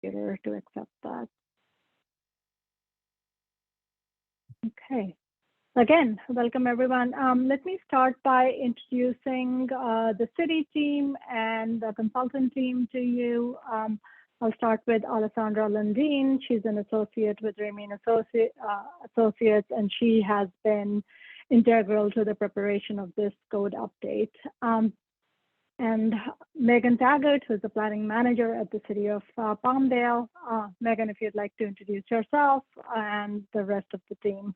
computer to accept that. Okay. Again, welcome everyone. Let me start by introducing the city team and the consultant team to you. I'll start with Alessandra Lundin. She's an associate with Raymond Associates, and she has been integral to the preparation of this code update. And Megan Taggart, who's the planning manager at the city of Palmdale. Megan, if you'd like to introduce yourself and the rest of the team.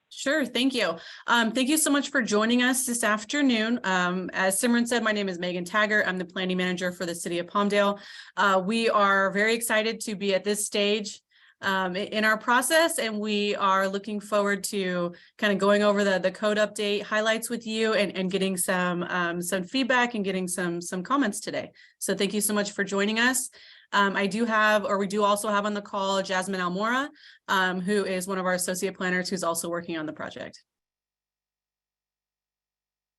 Sure, thank you. Thank you so much for joining us this afternoon. As Simran said, my name is Megan Taggart. I'm the planning manager for the city of Palmdale. We are very excited to be at this stage in our process, and we are looking forward to kind of going over the code update highlights with you and getting some feedback and getting some comments today. So thank you so much for joining us. We do also have on the call Jasmine Almora, who is one of our associate planners who's also working on the project.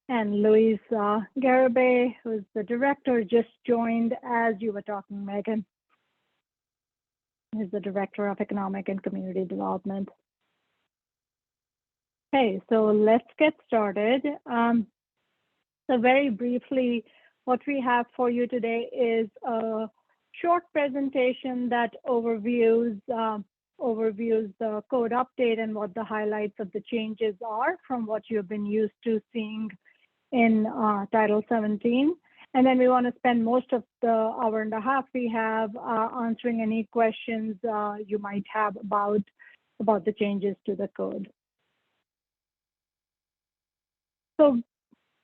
And Louise Garibay, who's the director, just joined as you were talking, Megan. He's the Director of Economic and Community Development. Okay, so let's get started. So very briefly, what we have for you today is a short presentation that overviews the code update and what the highlights of the changes are from what you've been used to seeing in Title 17. And then we want to spend most of the hour and a half we have answering any questions you might have about the changes to the code. So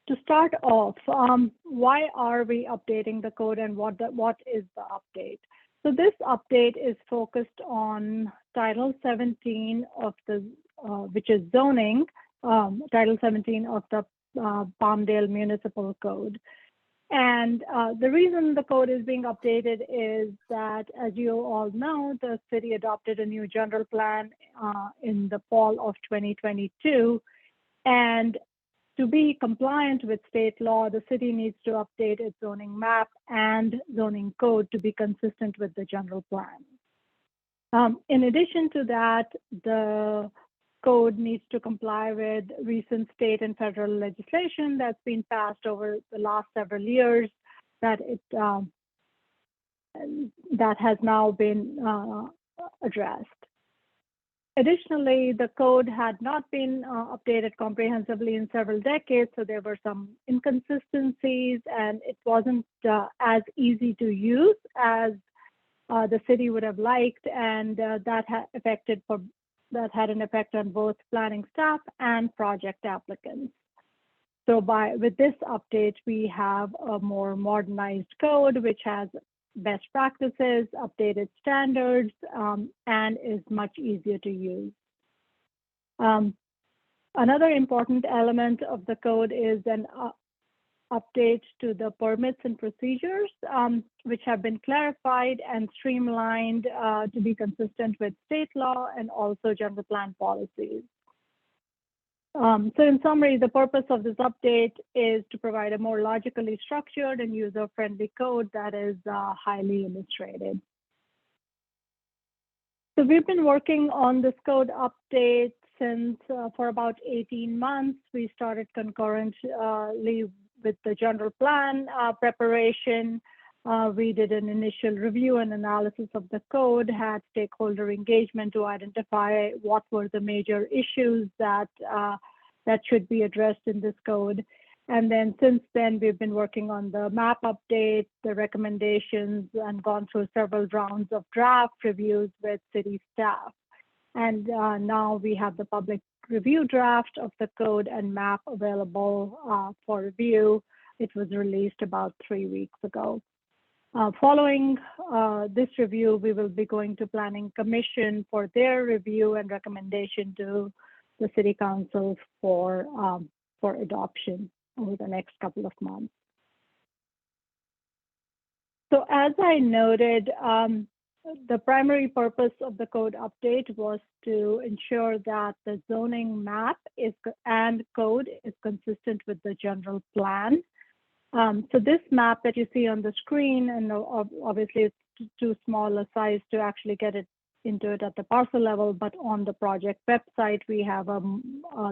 to start off, why are we updating the code and what is the update? So this update is focused on Title 17 of the, which is zoning, Title 17 of the Palmdale Municipal Code. And the reason the code is being updated is that, as you all know, the city adopted a new general plan in the fall of 2022. And to be compliant with state law, the city needs to update its zoning map and zoning code to be consistent with the general plan. In addition to that, the code needs to comply with recent state and federal legislation that's been passed over the last several years that has now been addressed. Additionally, the code had not been updated comprehensively in several decades, so there were some inconsistencies, and it wasn't as easy to use as the city would have liked, and that had an effect on both planning staff and project applicants. So with this update, we have a more modernized code, which has best practices, updated standards, and is much easier to use. Another important element of the code is an update to the permits and procedures, which have been clarified and streamlined to be consistent with state law and also general plan policies. So in summary, the purpose of this update is to provide a more logically structured and user-friendly code that is highly illustrated. So we've been working on this code update since for about 18 months. We started concurrently with the general plan preparation. We did an initial review and analysis of the code, had stakeholder engagement to identify what were the major issues that should be addressed in this code. And then since then, we've been working on the map update, the recommendations, and gone through several rounds of draft reviews with city staff. And now we have the public review draft of the code and map available for review. It was released about 3 weeks ago. Following this review, we will be going to Planning Commission for their review and recommendation to the City Council for adoption over the next couple of months. So as I noted, the primary purpose of the code update was to ensure that the zoning map and code is consistent with the general plan. So this map that you see on the screen, and obviously it's too small a size to actually get it into it at the parcel level, but on the project website, we have a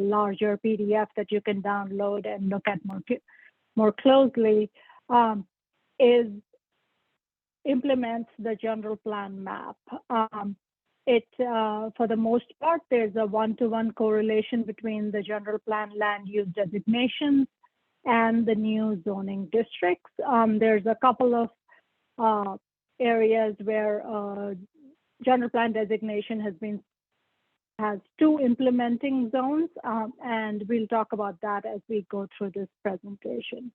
larger PDF that you can download and look at more closely, implements the general plan map. For the most part, there's a one-to-one correlation between the general plan land use designations and the new zoning districts. There's a couple of areas where general plan designation has two implementing zones, and we'll talk about that as we go through this presentation.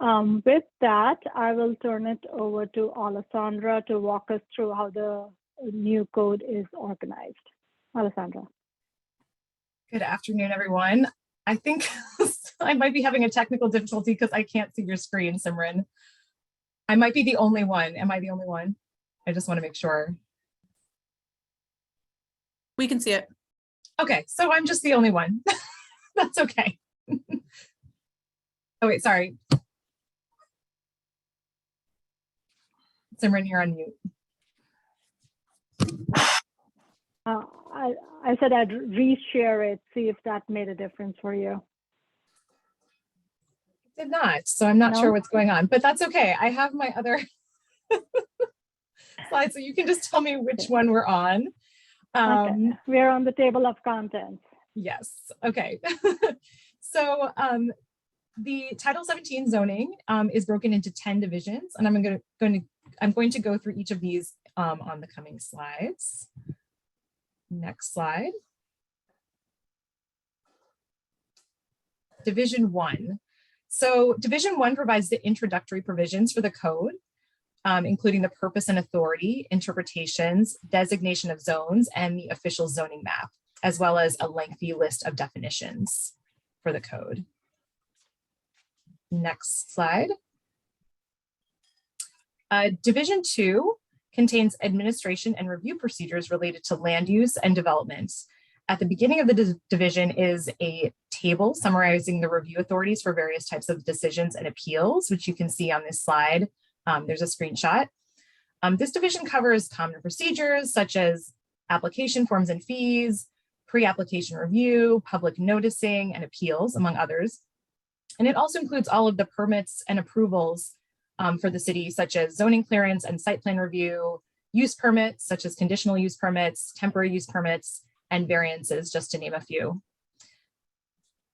With that, I will turn it over to Alessandra to walk us through how the new code is organized. Alessandra. Good afternoon, everyone. I think I might be having a technical difficulty because I can't see your screen, Simran. I might be the only one. Am I the only one? I just want to make sure. We can see it. Okay, so I'm just the only one. That's okay. Oh, wait, sorry. Simran, you're on mute. I said I'd reshare it, see if that made a difference for you. It did not, so I'm not sure what's going on, but that's okay. I have my other slide, so you can just tell me which one we're on. Okay. We're on the table of contents. Yes, okay. So the Title 17 zoning is broken into 10 divisions, and I'm going to go through each of these on the coming slides. Next slide. Division 1. So Division 1 provides the introductory provisions for the code, including the purpose and authority, interpretations, designation of zones, and the official zoning map, as well as a lengthy list of definitions for the code. Next slide. Division 2 contains administration and review procedures related to land use and development. At the beginning of the division is a table summarizing the review authorities for various types of decisions and appeals, which you can see on this slide. There's a screenshot. This division covers common procedures such as application forms and fees, pre-application review, public noticing, and appeals, among others. And it also includes all of the permits and approvals for the city, such as zoning clearance and site plan review, use permits, such as conditional use permits, temporary use permits, and variances, just to name a few.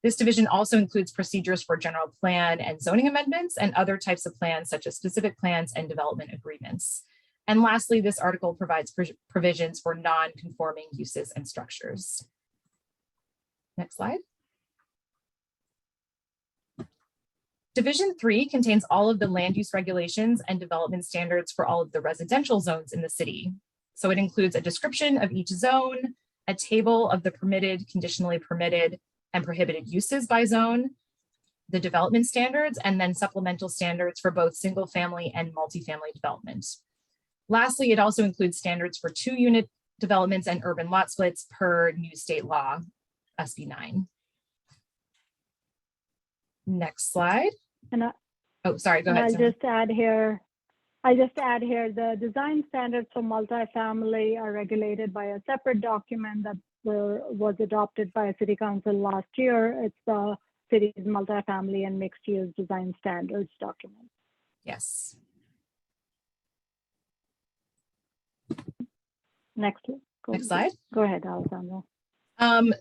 This division also includes procedures for general plan and zoning amendments and other types of plans, such as specific plans and development agreements. And lastly, this article provides provisions for non-conforming uses and structures. Next slide. Division 3 contains all of the land use regulations and development standards for all of the residential zones in the city. So it includes a description of each zone, a table of the permitted, conditionally permitted, and prohibited uses by zone, the development standards, and then supplemental standards for both single family and multifamily development. Lastly, it also includes standards for 2-unit developments and urban lot splits per new state law, SB 9. Next slide. Oh, sorry, go ahead. I'll just add here, the design standards for multifamily are regulated by a separate document that was adopted by a city council last year. It's the city's multifamily and mixed use design standards document. Yes. Next slide. Go ahead, Alessandra.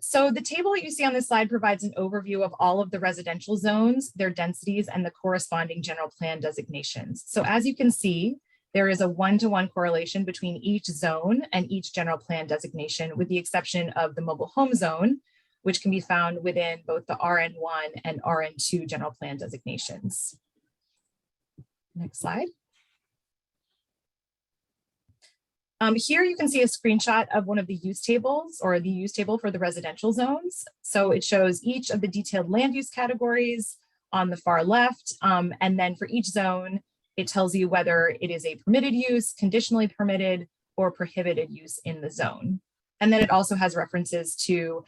So the table that you see on this slide provides an overview of all of the residential zones, their densities, and the corresponding general plan designations. So as you can see, there is a one-to-one correlation between each zone and each general plan designation, with the exception of the mobile home zone, which can be found within both the RN1 and RN2 general plan designations. Next slide. Here you can see a screenshot of one of the use tables, or the use table for the residential zones. So it shows each of the detailed land use categories on the far left. And then for each zone, it tells you whether it is a permitted use, conditionally permitted, or prohibited use in the zone. And then it also has references to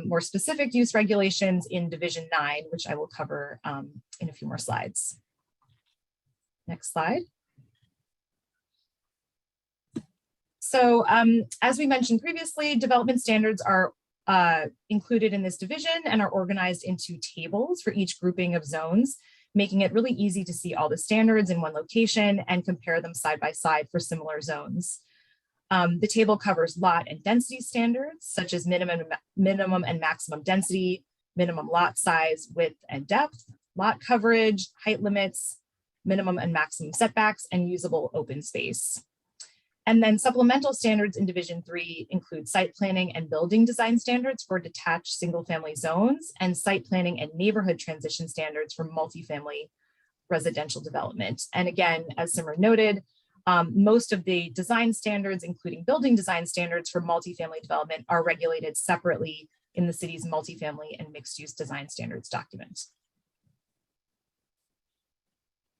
more specific use regulations in Division 9, which I will cover in a few more slides. Next slide. So as we mentioned previously, development standards are included in this division and are organized into tables for each grouping of zones, making it really easy to see all the standards in one location and compare them side by side for similar zones. The table covers lot and density standards, such as minimum and maximum density, minimum lot size, width and depth, lot coverage, height limits, minimum and maximum setbacks, and usable open space. And then supplemental standards in Division 3 include site planning and building design standards for detached single-family zones and site planning and neighborhood transition standards for multifamily residential development. And again, as Simran noted, most of the design standards, including building design standards for multifamily development, are regulated separately in the city's multifamily and mixed-use design standards document.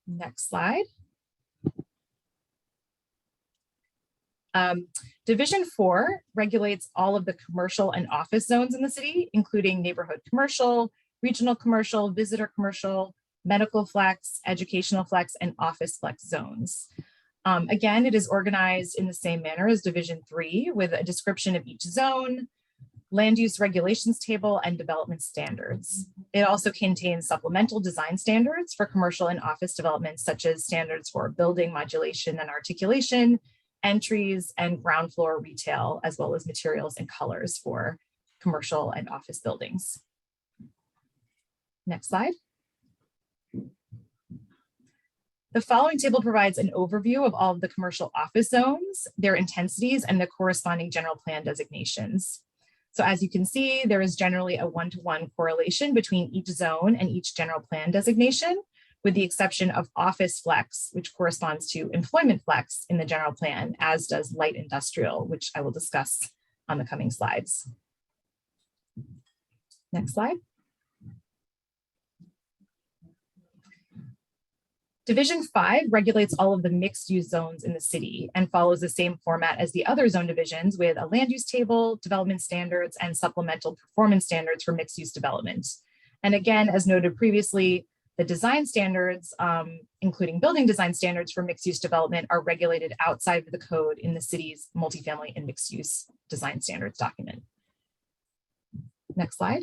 Next slide. Division 4 regulates all of the commercial and office zones in the city, including neighborhood commercial, regional commercial, visitor commercial, medical flex, educational flex, and office flex zones. Again, it is organized in the same manner as Division 3 with a description of each zone, land use regulations table, and development standards. It also contains supplemental design standards for commercial and office developments, such as standards for building modulation and articulation, entries, and ground floor retail, as well as materials and colors for commercial and office buildings. Next slide. The following table provides an overview of all of the commercial office zones, their intensities, and the corresponding general plan designations. So as you can see, there is generally a one-to-one correlation between each zone and each general plan designation, with the exception of office flex, which corresponds to employment flex in the general plan, as does light industrial, which I will discuss on the coming slides. Next slide. Division 5 regulates all of the mixed-use zones in the city and follows the same format as the other zone divisions, with a land use table, development standards, and supplemental performance standards for mixed-use development. And again, as noted previously, the design standards, including building design standards for mixed-use development, are regulated outside of the code in the city's multifamily and mixed-use design standards document. Next slide.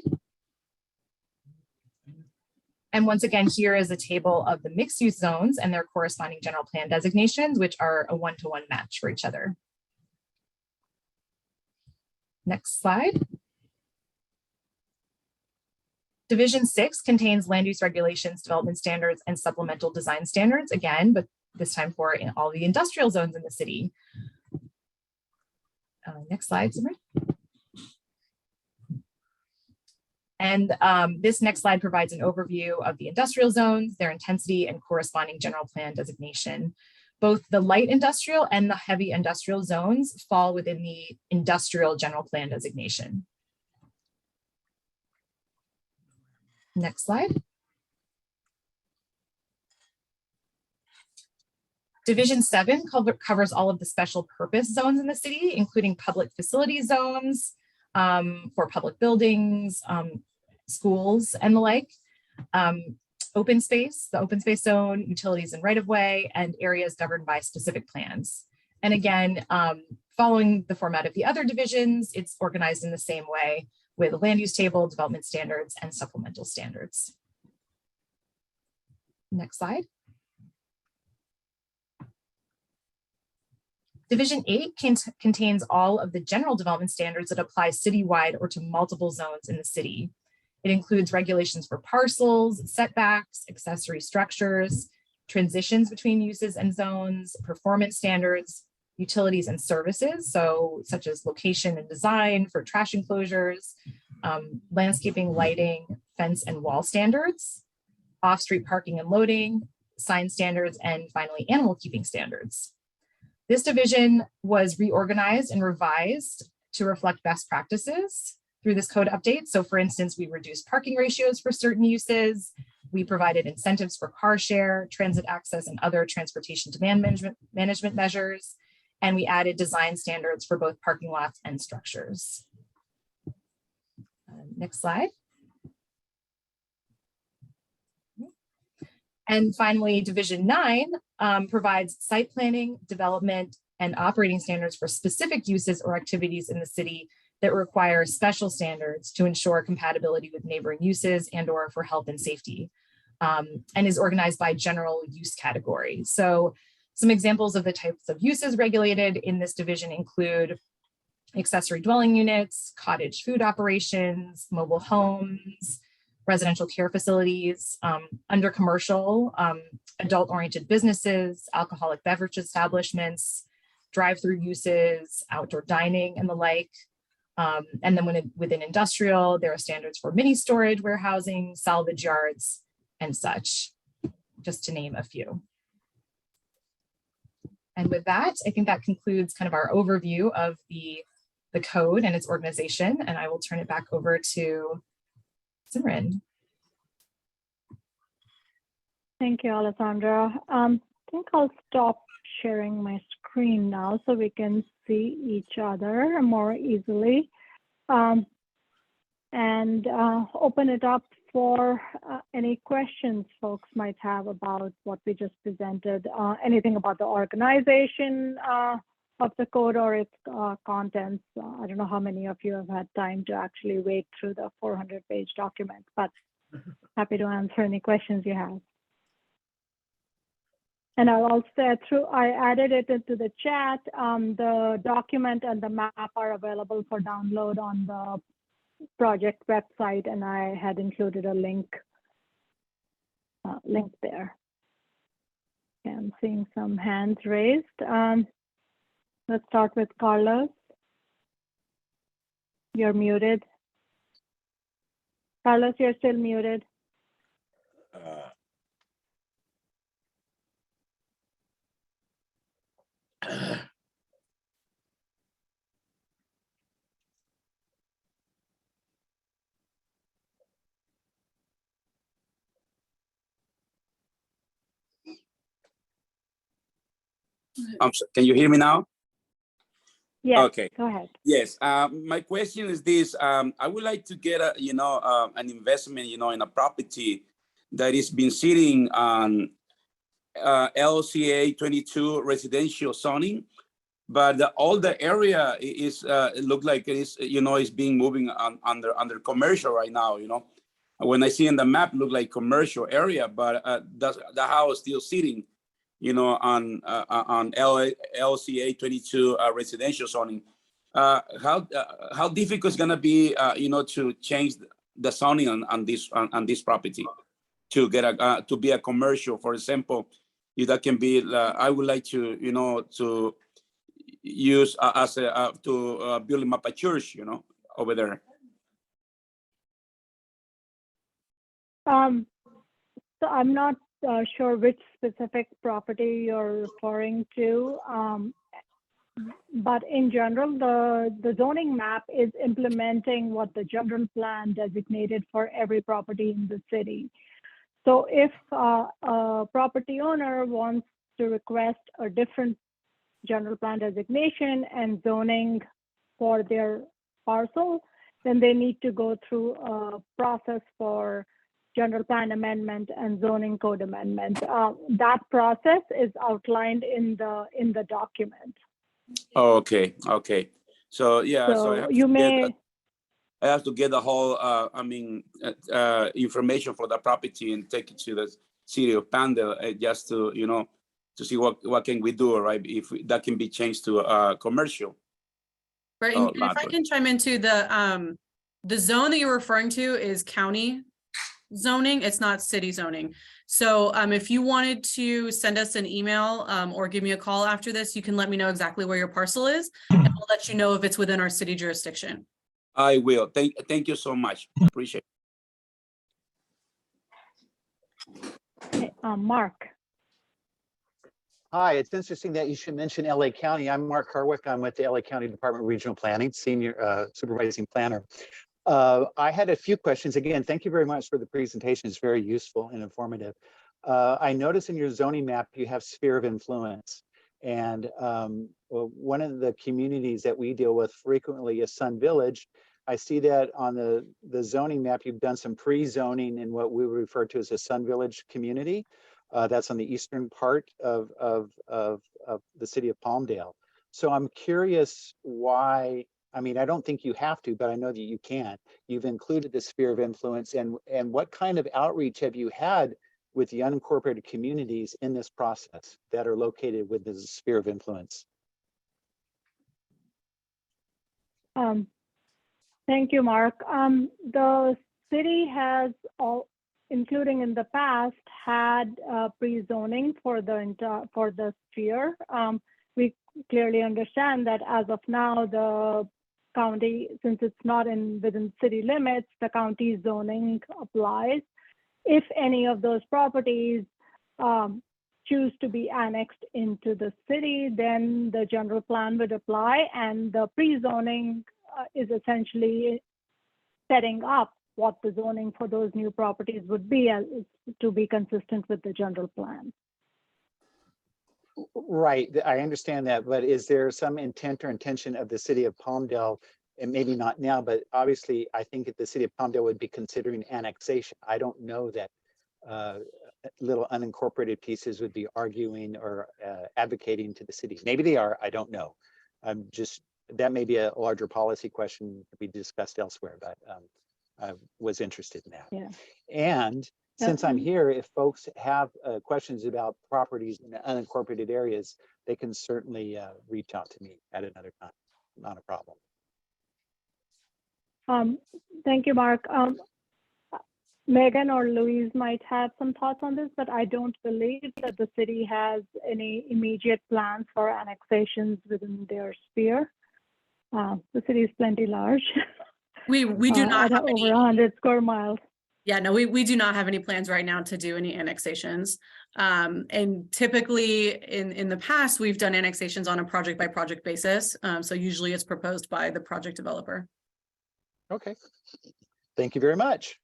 And once again, here is a table of the mixed-use zones and their corresponding general plan designations, which are a one-to-one match for each other. Next slide. Division 6 contains land use regulations, development standards, and supplemental design standards, again, but this time for all the industrial zones in the city. Next slide, Simran. And this next slide provides an overview of the industrial zones, their intensity, and corresponding general plan designation. Both the light industrial and the heavy industrial zones fall within the industrial general plan designation. Next slide. Division 7 covers all of the special purpose zones in the city, including public facility zones for public buildings, schools, and the like. Open space, the open space zone, utilities and right-of-way, and areas governed by specific plans. And again, following the format of the other divisions, it's organized in the same way, with a land use table, development standards, and supplemental standards. Next slide. Division 8 contains all of the general development standards that apply citywide or to multiple zones in the city. It includes regulations for parcels, setbacks, accessory structures, transitions between uses and zones, performance standards, utilities and services, so such as location and design for trash enclosures, landscaping, lighting, fence and wall standards, off-street parking and loading, sign standards, and finally animal keeping standards. This division was reorganized and revised to reflect best practices through this code update. So for instance, we reduced parking ratios for certain uses. We provided incentives for car share, transit access, and other transportation demand management measures. And we added design standards for both parking lots and structures. Next slide. And finally, Division 9 provides site planning, development, and operating standards for specific uses or activities in the city that require special standards to ensure compatibility with neighboring uses and or for health and safety, and is organized by general use category. So some examples of the types of uses regulated in this division include accessory dwelling units, cottage food operations, mobile homes, residential care facilities, under commercial, adult-oriented businesses, alcoholic beverage establishments, drive-through uses, outdoor dining, and the like. And then within industrial, there are standards for mini storage, warehousing, salvage yards, and such, just to name a few. And with that, I think that concludes kind of our overview of the code and its organization, and I will turn it back over to Simran. Thank you, Alessandra. I think I'll stop sharing my screen now so we can see each other more easily, and open it up for any questions folks might have about what we just presented, anything about the organization of the code or its contents. I don't know how many of you have had time to actually wade through the 400-page document, but happy to answer any questions you have. And I'll also, I added it into the chat. The document and the map are available for download on the project website, and I had included a link there. Okay, I'm seeing some hands raised. Let's start with Carlos. You're muted. Carlos, you're still muted. Can you hear me now? Yes, okay. Go ahead. Yes, my question is this. I would like to get an investment, in a property that is been sitting on LCA 22 residential zoning, but all the area is it look like it is, is being moving under commercial right now. When I see in the map, look like commercial area, but the house still sitting, on LCA 22 residential zoning. How difficult is gonna be, to change the zoning on this property to get to be a commercial, for example? If that can be, I would like to, to use as a to build up a church, over there. So I'm not sure which specific property you're referring to, but in general, the zoning map is implementing what the general plan designated for every property in the city. So if a property owner wants to request a different general plan designation and zoning for their parcel, then they need to go through a process for general plan amendment and zoning code amendment. That process is outlined in the document. Oh, okay. So yeah, so I have to get the whole information for the property and take it to the city of Palmdale, just to to see what can we do, right? If that can be changed to commercial. Right, and if I can chime into the zone that you're referring to is county zoning, it's not city zoning. So if you wanted to send us an email or give me a call after this, you can let me know exactly where your parcel is, and I'll let you know if it's within our city jurisdiction. I will. Thank you so much. Appreciate it. Okay, Mark. Hi, it's interesting that you should mention LA County. I'm Mark Harwick. I'm with the LA County Department of Regional Planning, Senior Supervising Planner. I had a few questions. Again, thank you very much for the presentation. It's very useful and informative. I noticed in your zoning map, you have sphere of influence. And one of the communities that we deal with frequently is Sun Village. I see that on the zoning map, you've done some pre-zoning in what we refer to as a Sun Village community. That's on the eastern part of the city of Palmdale. So I'm curious why, I mean, I don't think you have to, but I know that you can. You've included the sphere of influence, and what kind of outreach have you had with the unincorporated communities in this process that are located within the sphere of influence? Thank you, Mark. The city has, including in the past, had pre-zoning for the sphere. We clearly understand that as of now, the county, since it's not within city limits, the county zoning applies. If any of those properties choose to be annexed into the city, then the general plan would apply, and the pre-zoning is essentially setting up what the zoning for those new properties would be to be consistent with the general plan. Right, I understand that, but is there some intent or intention of the city of Palmdale, and maybe not now, but obviously I think that the city of Palmdale would be considering annexation. I don't know that little unincorporated pieces would be arguing or advocating to the city. Maybe they are, I don't know. That may be a larger policy question to be discussed elsewhere, but I was interested in that. Yeah. And since I'm here, if folks have questions about properties in unincorporated areas, they can certainly reach out to me at another time. Not a problem. Thank you, Mark. Megan or Louise might have some thoughts on this, but I don't believe that the city has any immediate plans for annexations within their sphere. The city is plenty large. We do not have over 100 square miles. Yeah, no, we do not have any plans right now to do any annexations. And typically in the past, we've done annexations on a project by project basis. So usually it's proposed by the project developer. Okay, thank you very much.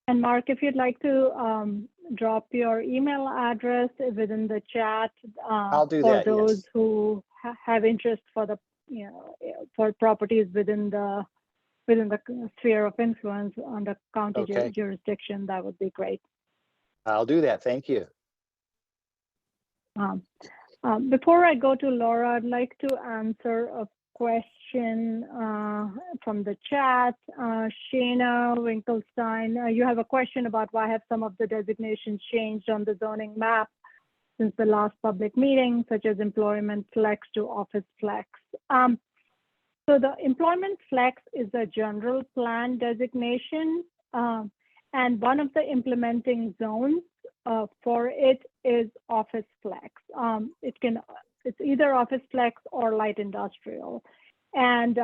And Mark, if you'd like to drop your email address within the chat, I'll do for that, those yes. who have interest for the for properties within the sphere of influence under county jurisdiction, that would be great. I'll do that. Thank you. Before I go to Laura, I'd like to answer a question from the chat. Shana Winkelstein, you have a question about why have some of the designations changed on the zoning map since the last public meeting, such as employment flex to office flex. So the employment flex is a general plan designation, and one of the implementing zones for it is office flex. It's either office flex or light industrial. And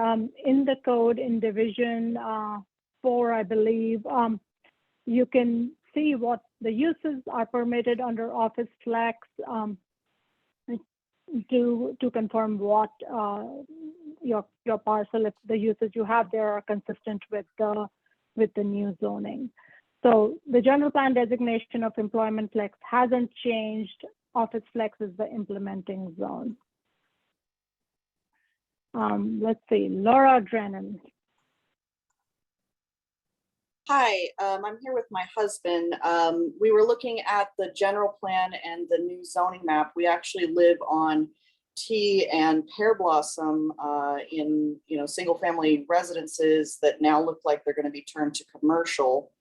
in the code in division 4, I believe, you can see what the uses are permitted under office flex to confirm what your parcel, if the uses you have there are consistent with the new zoning. So the general plan designation of employment flex hasn't changed. Office flex is the implementing zone. Let's see, Laura Drennan. Hi, I'm here with my husband. We were looking at the general plan and the new zoning map. We actually live on tea and pear blossom in single family residences that now look like they're going to be turned to commercial.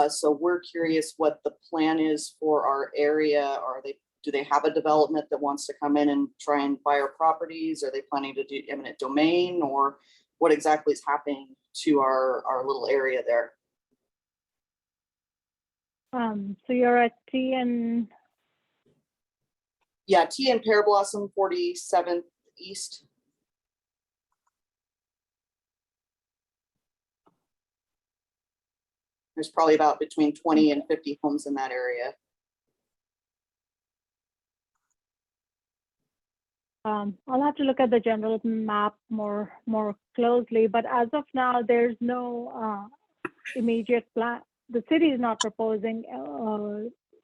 So we're curious what the plan is for our area. Do they have a development that wants to come in and try and buy our properties? Are they planning to do eminent domain, or what exactly is happening to our little area there? So you're at T and... Yeah, T and Pear Blossom, 47th East. There's probably about between 20 and 50 homes in that area. I'll have to look at the general map more closely, but as of now, there's no immediate plan. The city is not proposing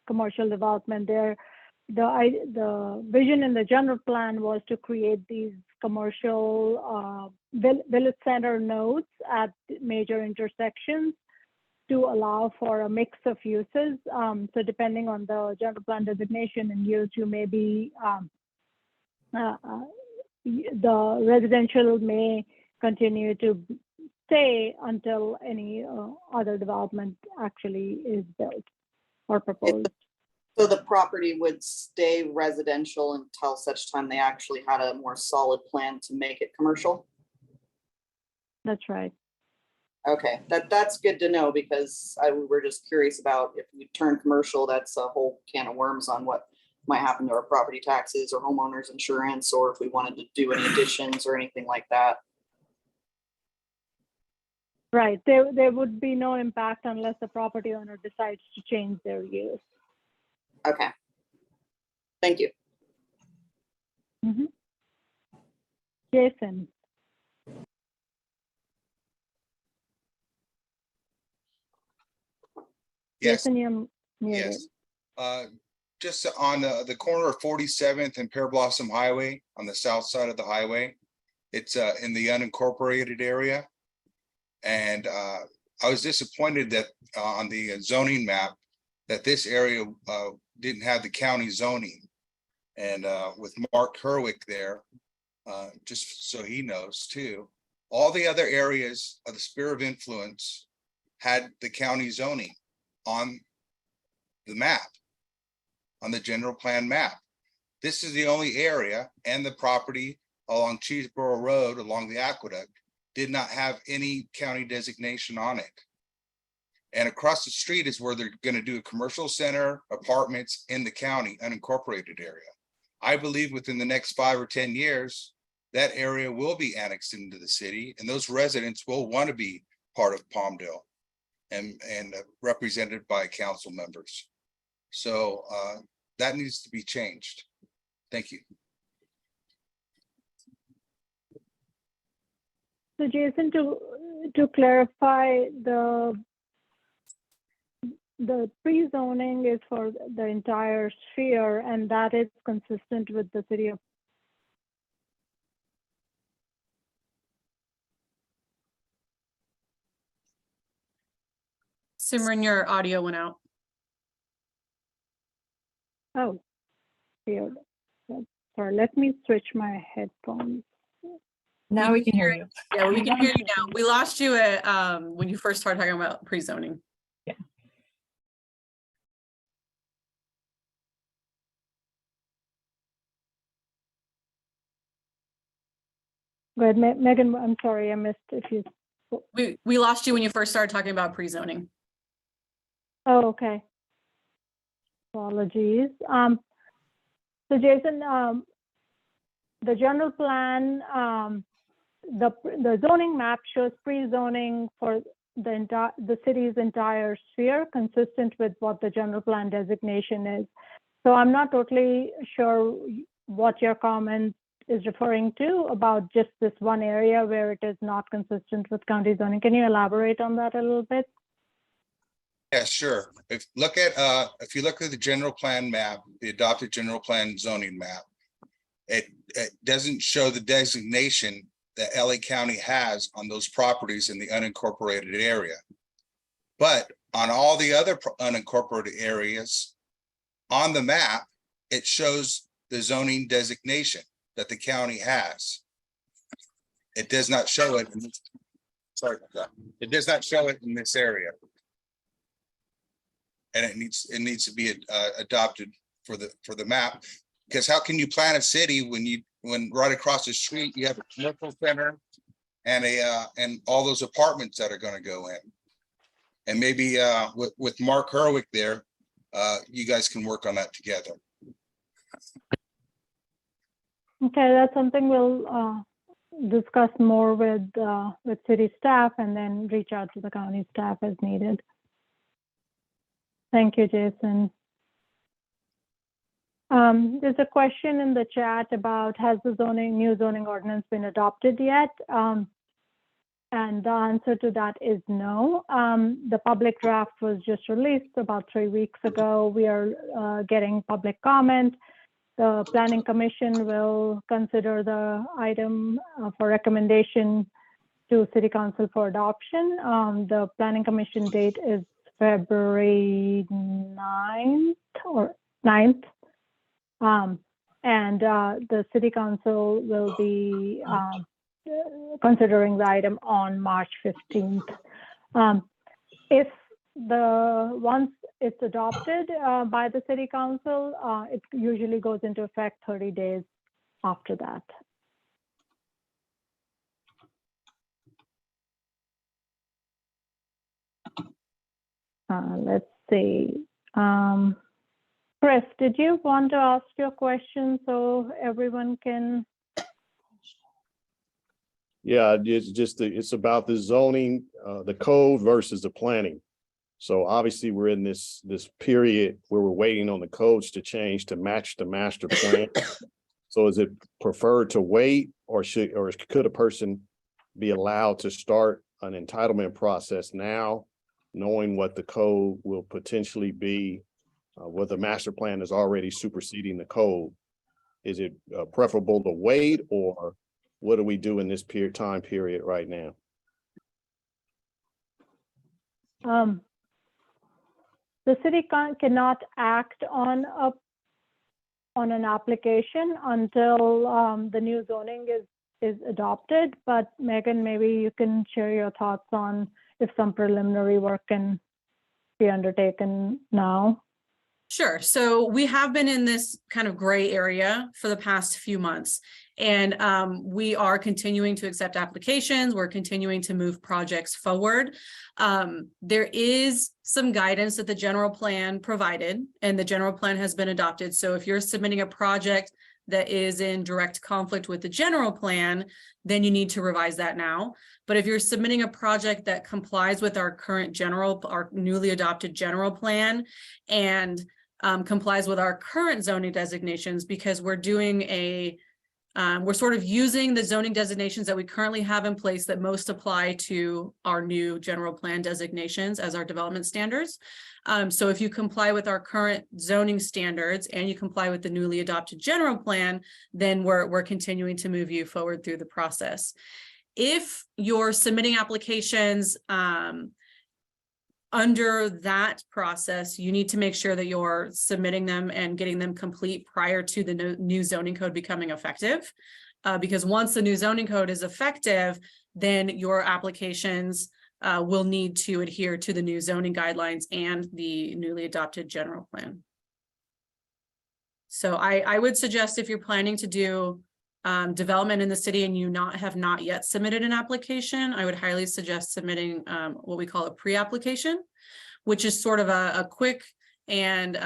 commercial development there. The vision in the general plan was to create these commercial village center nodes at major intersections to allow for a mix of uses. So depending on the general plan designation and use, you may be the residential may continue to stay until any other development actually is built or proposed. So the property would stay residential until such time they actually had a more solid plan to make it commercial? That's right. Okay, that's good to know, because we were just curious about if we turn commercial, that's a whole can of worms on what might happen to our property taxes or homeowners insurance, or if we wanted to do any additions or anything like that. Right. There would be no impact unless the property owner decides to change their use. Okay. Thank you. Mm-hmm. Jason. Yes, Jason, you're muted. yes. Just on the corner of 47th and Pear Blossom Highway, on the south side of the highway. It's in the unincorporated area. And I was disappointed that on the zoning map, that this area didn't have the county zoning. And with Mark Herwick there, just so he knows too, all the other areas of the sphere of influence had the county zoning on the map, on the general plan map. This is the only area, and the property along Cheeseboro Road along the aqueduct did not have any county designation on it. And across the street is where they're going to do a commercial center, apartments in the county unincorporated area. I believe within the next 5 or 10 years, that area will be annexed into the city, and those residents will want to be part of Palmdale and represented by council members. So that needs to be changed. Thank you. So Jason, to clarify, the pre-zoning is for the entire sphere, and that is consistent with the city of. Simran, your audio went out. Oh, weird. Sorry, let me switch my headphones. Now we can hear you. Yeah, we can hear you now. We lost you at when you first started talking about pre-zoning. Yeah. Go ahead, Megan. I'm sorry, I missed if you. We lost you when you first started talking about pre-zoning. Oh, okay. Apologies. So Jason, the general plan, the zoning map shows pre-zoning for the city's entire sphere, consistent with what the general plan designation is. So I'm not totally sure what your comment is referring to about just this one area where it is not consistent with county zoning. Can you elaborate on that a little bit? Yeah, sure. If you look at the general plan map, the adopted general plan zoning map, it doesn't show the designation that LA County has on those properties in the unincorporated area. But on all the other unincorporated areas on the map, it shows the zoning designation that the county has. It does not show it. Sorry about that. It does not show it in this area. And it needs to be adopted for the map, because how can you plan a city when right across the street you have a commercial center and and all those apartments that are going to go in, and maybe with Mark Herwick there, you guys can work on that together. Okay, that's something we'll discuss more with city staff and then reach out to the county staff as needed. Thank you, Jason. There's a question in the chat about, has the new zoning ordinance been adopted yet? And the answer to that is no. The public draft was just released about 3 weeks ago. We are getting public comment. The Planning Commission will consider the item for recommendation to City Council for adoption. The Planning Commission date is February 9th or 9th. and the city council will be considering the item on March 15th. If once it's adopted by the city council, it usually goes into effect 30 days after that. Let's see. Chris, did you want to ask your question so everyone can? Yeah, it's about the zoning, the code versus the planning. So obviously we're in this period where we're waiting on the codes to change to match the master plan. So is it preferred to wait, or could a person be allowed to start an entitlement process now, knowing what the code will potentially be, what the master plan is already superseding the code? Is it preferable to wait, or what do we do in this time period right now? The city cannot act on an application until the new zoning is adopted. But Megan, maybe you can share your thoughts on if some preliminary work can be undertaken now. Sure. So we have been in this kind of gray area for the past few months, and we are continuing to accept applications. We're continuing to move projects forward. There is some guidance that the general plan provided, and the general plan has been adopted. So if you're submitting a project that is in direct conflict with the general plan, then you need to revise that now. But if you're submitting a project that complies with our newly adopted general plan, and complies with our current zoning designations, because we're doing we're sort of using the zoning designations that we currently have in place that most apply to our new general plan designations as our development standards. So if you comply with our current zoning standards and you comply with the newly adopted general plan, then we're continuing to move you forward through the process. If you're submitting applications under that process, you need to make sure that you're submitting them and getting them complete prior to the new zoning code becoming effective. Because once the new zoning code is effective, then your applications will need to adhere to the new zoning guidelines and the newly adopted general plan. So I would suggest, if you're planning to do development in the city and you have not yet submitted an application, I would highly suggest submitting what we call a pre-application, which is sort of a quick and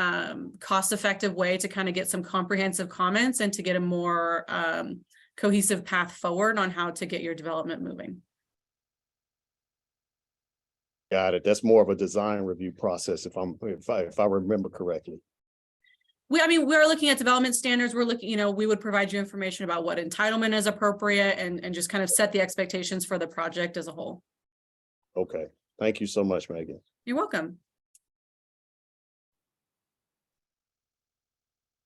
cost-effective way to kind of get some comprehensive comments and to get a more cohesive path forward on how to get your development moving. Got it. That's more of a design review process, if I remember correctly. We're looking at development standards. We're looking, we would provide you information about what entitlement is appropriate and just kind of set the expectations for the project as a whole. Okay. Thank you so much, Megan. You're welcome.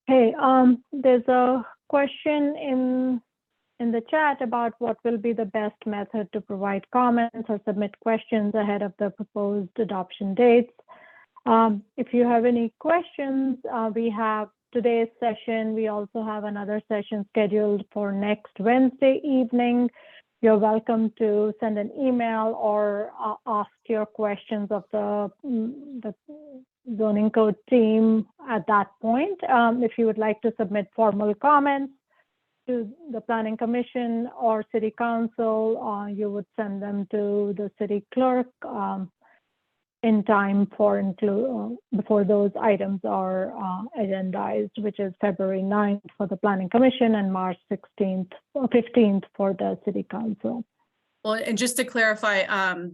Hey, there's a question in the chat about what will be the best method to provide comments or submit questions ahead of the proposed adoption dates. If you have any questions, we have today's session. We also have another session scheduled for next Wednesday evening. You're welcome to send an email or ask your questions of the zoning code team at that point. If you would like to submit formal comments to the Planning Commission or City Council, you would send them to the city clerk in time before those items are agendized, which is February 9th for the Planning Commission and March 16th or 15th for the City Council. Well, and just to clarify,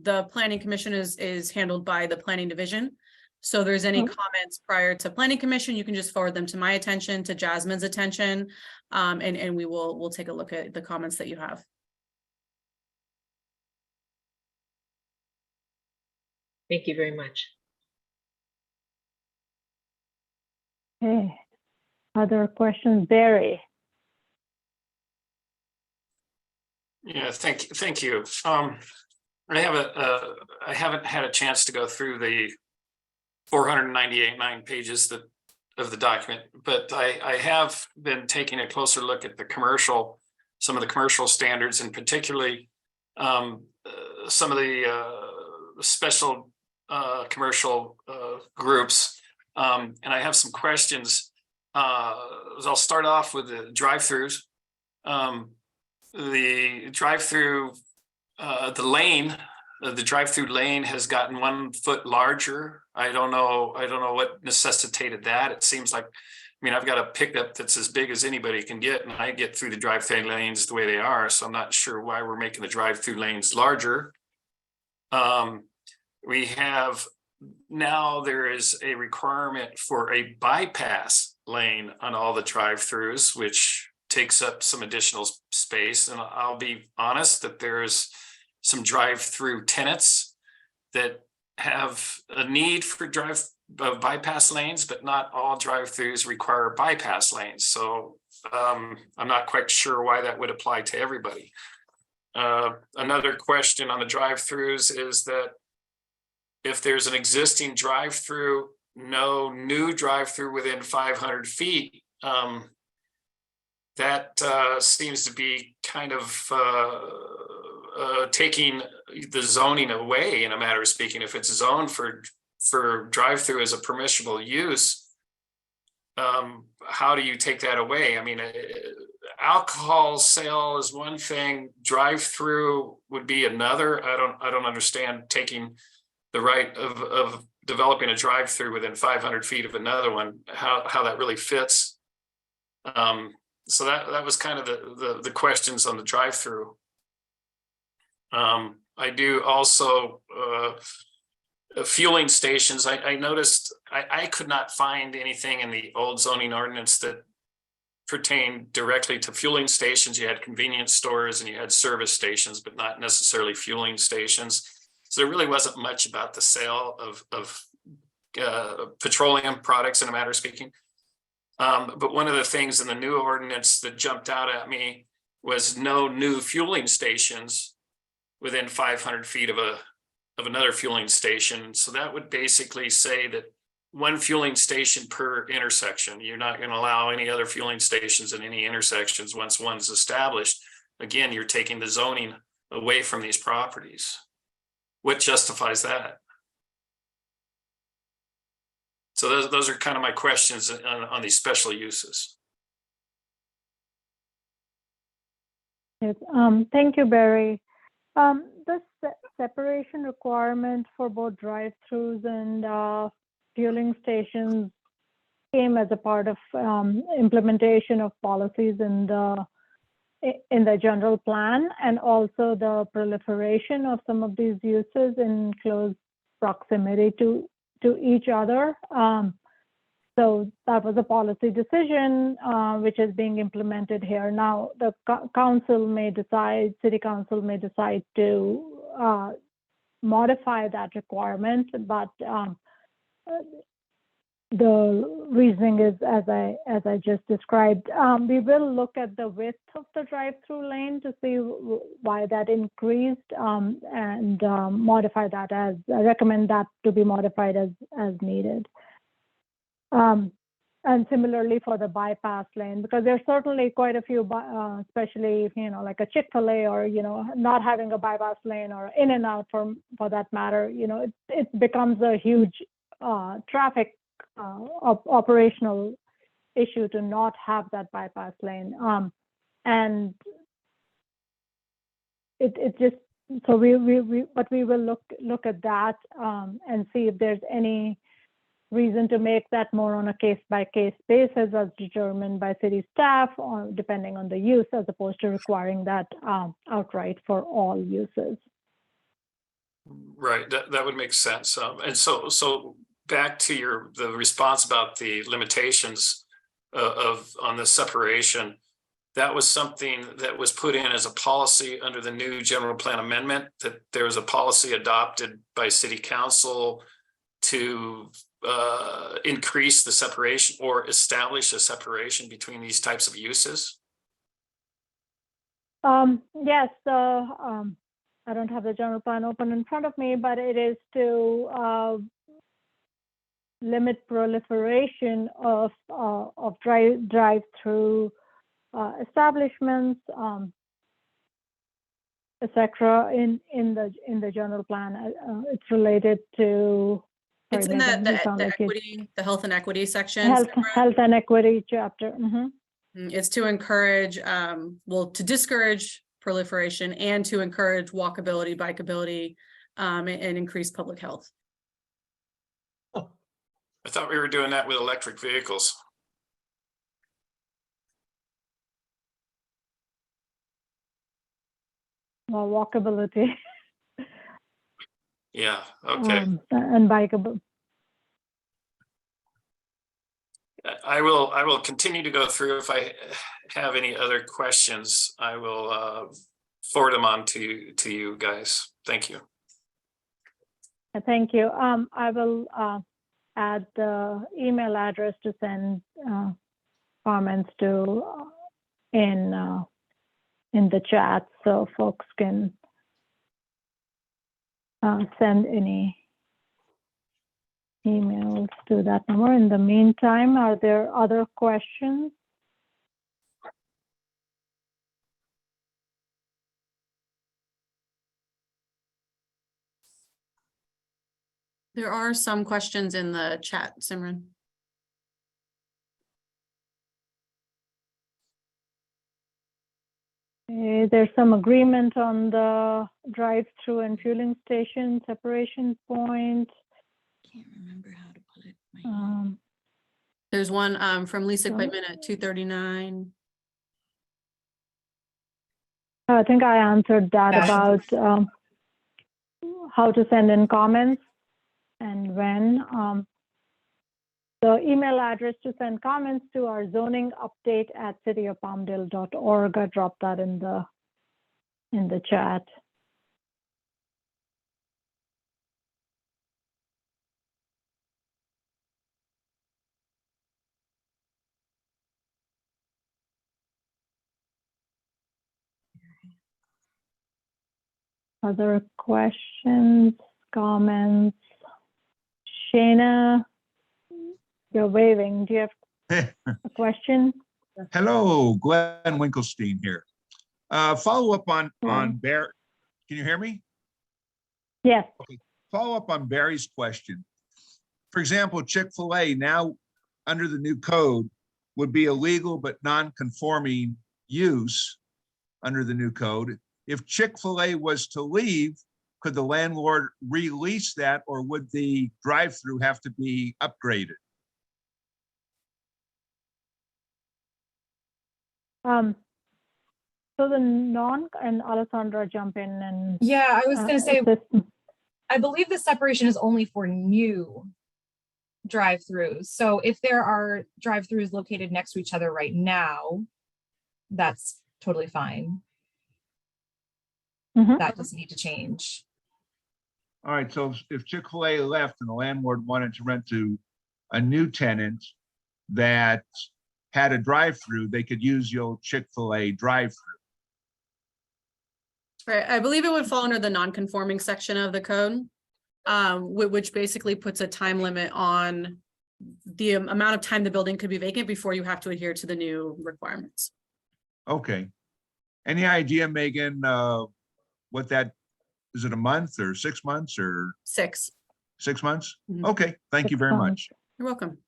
the Planning Commission is handled by the Planning Division. So there's any comments prior to Planning Commission, you can just forward them to my attention, to Jasmine's attention, and we'll take a look at the comments that you have. Thank you very much. Okay. Other questions, Barry? Yeah, thank you. I haven't had a chance to go through the 498 pages that of the document, but I have been taking a closer look at some of the commercial standards, and particularly some of the special commercial groups. And I have some questions. I'll start off with the drive-throughs. The drive-through, the drive-through lane has gotten 1 foot larger. I don't know what necessitated that. It seems like, I mean, I've got a pickup that's as big as anybody can get, and I get through the drive-through lanes the way they are. So I'm not sure why we're making the drive-through lanes larger. We have now, there is a requirement for a bypass lane on all the drive-throughs, which takes up some additional space. And I'll be honest that there's some drive-through tenants that have a need for bypass lanes, but not all drive-throughs require bypass lanes. So I'm not quite sure why that would apply to everybody. Another question on the drive-throughs is that if there's an existing drive-through, no new drive-through within 500 feet, that seems to be kind of taking the zoning away, in a matter of speaking. If it's zoned for drive-through as a permissible use, how do you take that away? I mean, alcohol sale is one thing, drive-through would be another. I don't understand taking the right of developing a drive-through within 500 feet of another one, how that really fits. So that was kind of the questions on the drive-through. I do also fueling stations. I noticed I could not find anything in the old zoning ordinance that pertained directly to fueling stations. You had convenience stores and you had service stations, but not necessarily fueling stations. So there really wasn't much about the sale of petroleum products, in a matter of speaking. But one of the things in the new ordinance that jumped out at me was no new fueling stations within 500 feet of another fueling station. So that would basically say that 1 fueling station per intersection. You're not going to allow any other fueling stations in any intersections once one's established. Again, you're taking the zoning away from these properties. What justifies that? So those are kind of my questions on these special uses. Yes, thank you, Barry. The separation requirement for both drive-throughs and fueling stations came as a part of implementation of policies in the general plan, and also the proliferation of some of these uses in close proximity to each other. So that was a policy decision which is being implemented here. Now, the city council may decide to modify that requirement, but the reasoning is, as I just described. We will look at the width of the drive-through lane to see why that increased, and modify that I recommend that to be modified as needed. And similarly for the bypass lane, because there's certainly quite a few, especially, like a Chick-fil-A, or, not having a bypass lane, or In-N-Out for that matter, it becomes a huge traffic operational issue to not have that bypass lane. And it just, so we will look at that and see if there's any reason to make that more on a case-by-case basis as determined by city staff, or depending on the use, as opposed to requiring that outright for all uses. Right, that would make sense. And so back to the response about the limitations on the separation, that was something that was put in as a policy under the new general plan amendment, that there was a policy adopted by city council to increase the separation or establish a separation between these types of uses? Yes, I don't have the general plan open in front of me, but it is to limit proliferation of drive-through establishments, etc. in the general plan. It's related to. It's in Megan, you sound the like you- equity, the health and equity section. health and equity chapter. It's to encourage, well, to discourage proliferation and to encourage walkability, bikeability, and increase public health. I thought we were doing that with electric vehicles. Well, walkability. Yeah, okay. And bikeable. I will continue to go through. If I have any other questions, I will forward them on to you guys. Thank you. Thank you. I will add the email address to send comments to in the chat, so folks can send any emails to that number. In the meantime, are there other questions? There are some questions in the chat, Simran. There's some agreement on the drive-through and fueling station separation point. Can't remember how to put it. There's one from Lisa Quitman at 239. I think I answered that about how to send in comments and when. The email address to send comments to our zoning update at cityofpalmdale.org. I dropped that in the chat. Other questions, comments? Shayna, you're waving. Do you have a question? Hello, Glenn Winkelstein here. Follow up on Barry. Can you hear me? Yes. Okay. Follow up on Barry's question. For example, Chick-fil-A now under the new code would be illegal but non-conforming use under the new code. If Chick-fil-A was to leave, could the landlord release that, or would the drive-through have to be upgraded? So the and Alessandra jump in and yeah, I was going to say, I believe the separation is only for new drive-throughs. So if there are drive-throughs located next to each other right now, that's totally fine. That doesn't need to change. All right, so if Chick-fil-A left and the landlord wanted to rent to a new tenant that had a drive-through, they could use your Chick-fil-A drive-through. Right, I believe it would fall under the non-conforming section of the code, which basically puts a time limit on the amount of time the building could be vacant before you have to adhere to the new requirements. Okay. Any idea, Megan, what that, is it a month or 6 months or? 6. 6 months? Okay, thank you very much. You're welcome.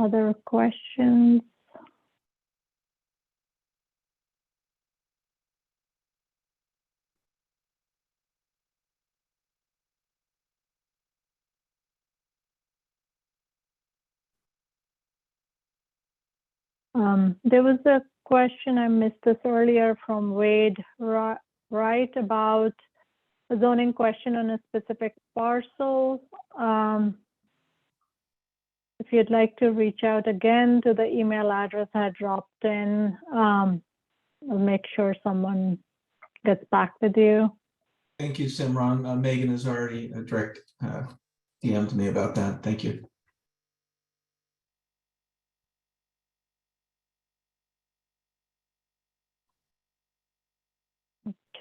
Other questions? There was a question, I missed this earlier, from Wade Wright about a zoning question on a specific parcel. If you'd like to reach out again to the email address I dropped in, I'll make sure someone gets back with you. Thank you, Simran. Megan has already direct DM'd me about that. Thank you.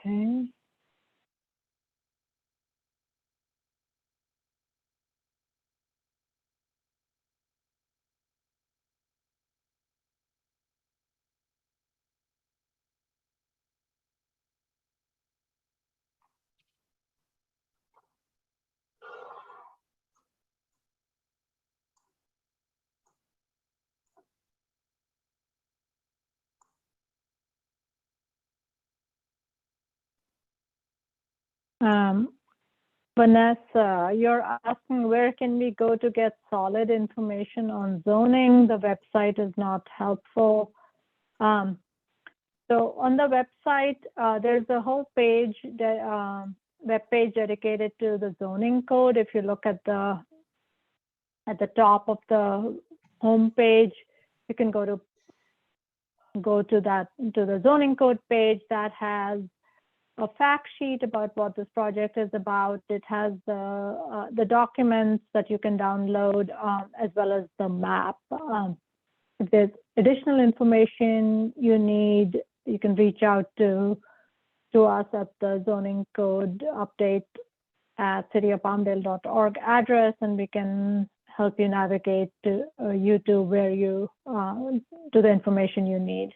Okay. Vanessa, you're asking where can we go to get solid information on zoning? The website is not helpful. So on the website, there's a whole page, web page dedicated to the zoning code. If you look at the top of the home page, you can go to the zoning code page that has a fact sheet about what this project is about. It has the documents that you can download, as well as the map. If there's additional information you need, you can reach out to us at the zoning code update at cityofpalmdale.org address, and we can help you navigate to where you to the information you need.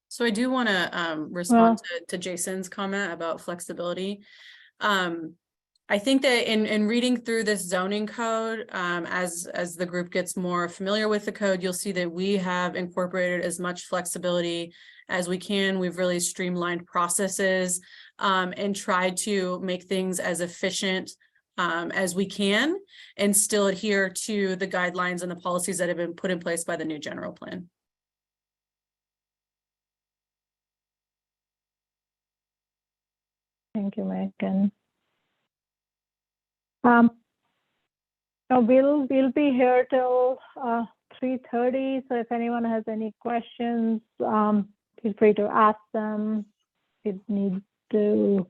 So I do want to respond to Jason's comment about flexibility. I think that in reading through this zoning code, as the group gets more familiar with the code, you'll see that we have incorporated as much flexibility as we can. We've really streamlined processes and tried to make things as efficient as we can, and still adhere to the guidelines and the policies that have been put in place by the new general plan. Thank you, Megan. So we'll be here till 3:30. So if anyone has any questions, feel free to ask them. If you need to,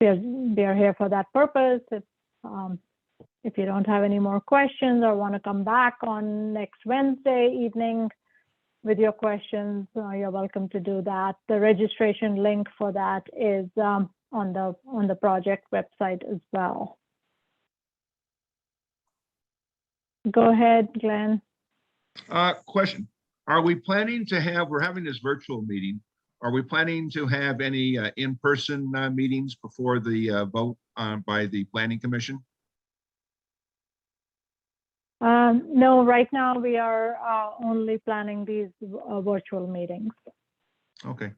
we are here for that purpose. If you don't have any more questions or want to come back on next Wednesday evening with your questions, you're welcome to do that. The registration link for that is on the project website as well. Go ahead, Glenn. Question. Are we planning to have, we're having this virtual meeting. Are we planning to have any in-person meetings before the vote by the Planning Commission? No, right now we are only planning these virtual meetings. Okay.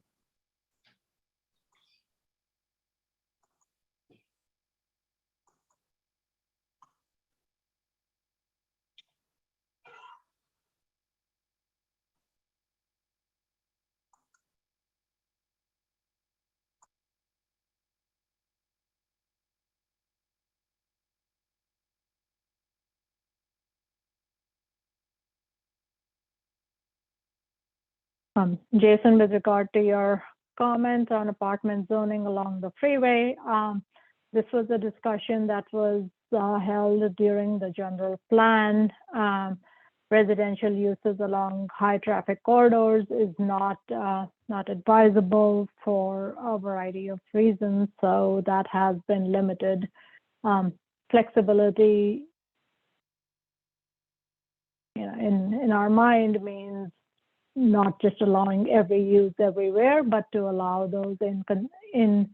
Jason, with regard to your comment on apartment zoning along the freeway, this was a discussion that was held during the general plan. Residential uses along high traffic corridors is not advisable for a variety of reasons, so that has been limited. Flexibility, in our mind means not just allowing every use everywhere, but to allow those in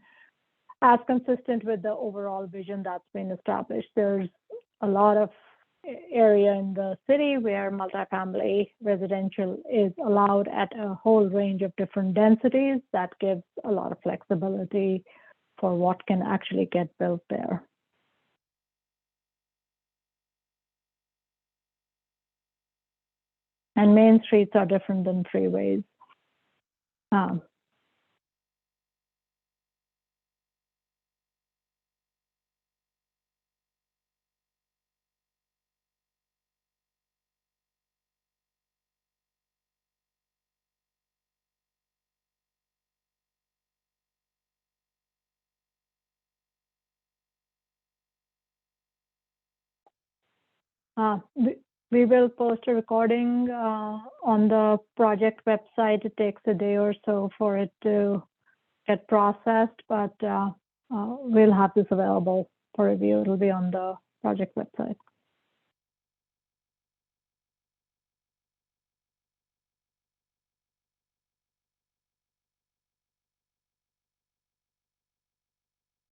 as consistent with the overall vision that's been established. There's a lot of area in the city where multifamily residential is allowed at a whole range of different densities. That gives a lot of flexibility for what can actually get built there. And main streets are different than freeways. We will post a recording on the project website. It takes a day or so for it to get processed, but we'll have this available for review. It'll be on the project website.